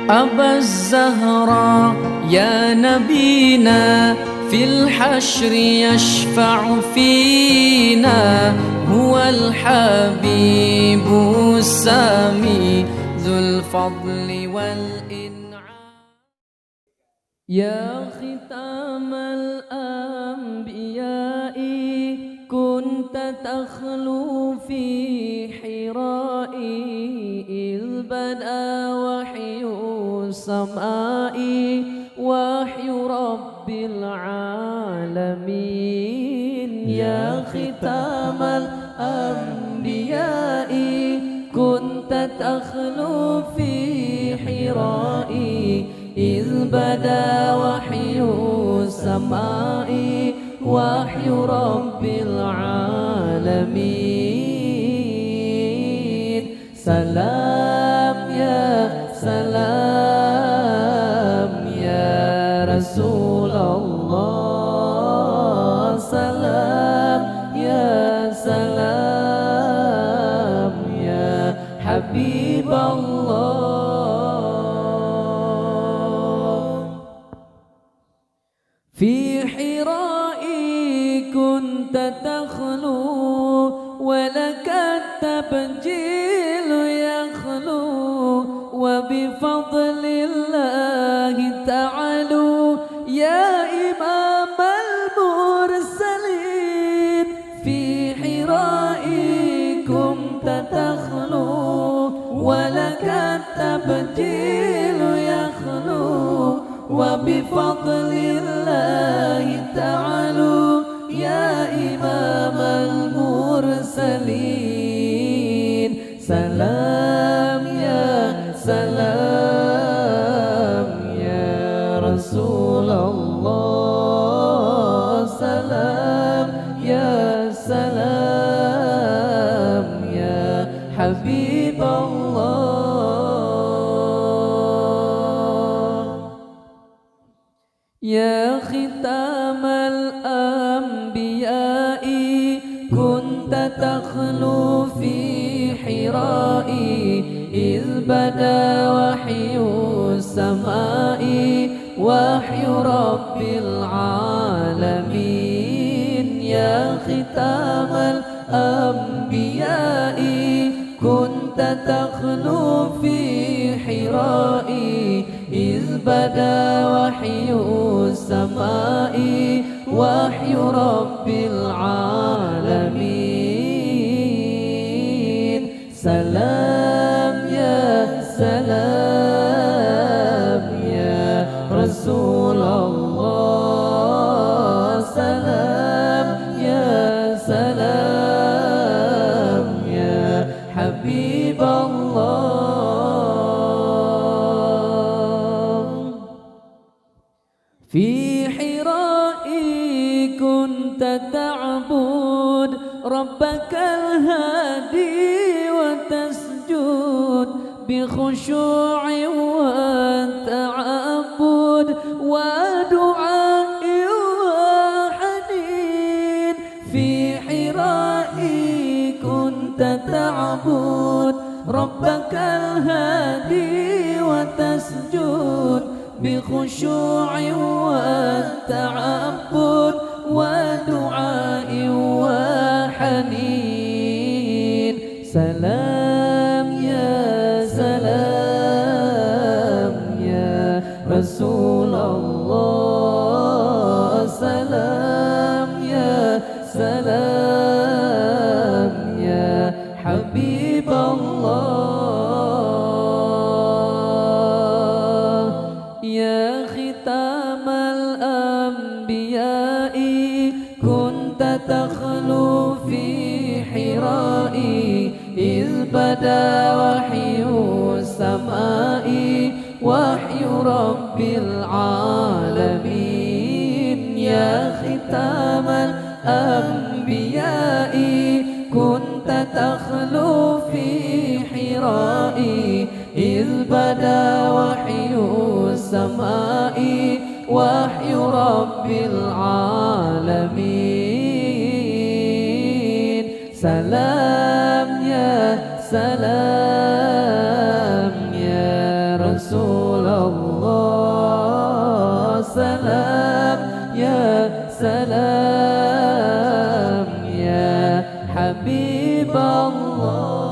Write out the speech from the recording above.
أبا الزهراء يا نبينا في الحشر يشفع فينا، هو الحبيب السامي ذو الفضل والإنعام. يا ختام الأنبياء كنت تخلو في حراء، إذ بدأ وحي السماء وحي رب العالمين. يا ختام الأنبياء كنت تخلو في حراء، إذ بدا وحي السماء وحي رب العالمين. سلام يا سلام يا رسول الله، سلام يا سلام يا حبيب الله. في حراء كنت تخلو ولك التبجيل يخلو، وبفضل الله تعالوا يا إمام المرسلين. في حراء كنت تخلو ولك التبجيل يخلو، وبفضل الله تعالوا يا إمام المرسلين. سلام يا سلام يا رسول الله، سلام يا سلام يا حبيب الله. يا ختام الأنبياء كنت تخلو في حراء، إذ بدا وحي السماء وحي رب العالمين. يا ختام الأنبياء كنت تخلو في حراء، إذ بدا وحي السماء وحي رب العالمين. سلام يا سلام يا رسول الله، سلام يا سلام يا حبيب الله. في حراء كنت تعبد ربك الهادي وتسجد بخشوع وتعبد ودعاء وحنين. في حراء كنت تعبد ربك الهادي وتسجد بخشوع وتعبد ودعاء وحنين. سلام يا سلام يا رسول الله، سلام يا سلام يا حبيب الله. يا ختام الأنبياء كنت تخلو في حراء، إذ بدا وحي السماء وحي رب العالمين. يا ختام الأنبياء كنت تخلو في حراء، إذ بدا وحي السماء وحي رب العالمين. سلام يا سلام يا رسول Allah. Salam ya salam ya Habib Allah.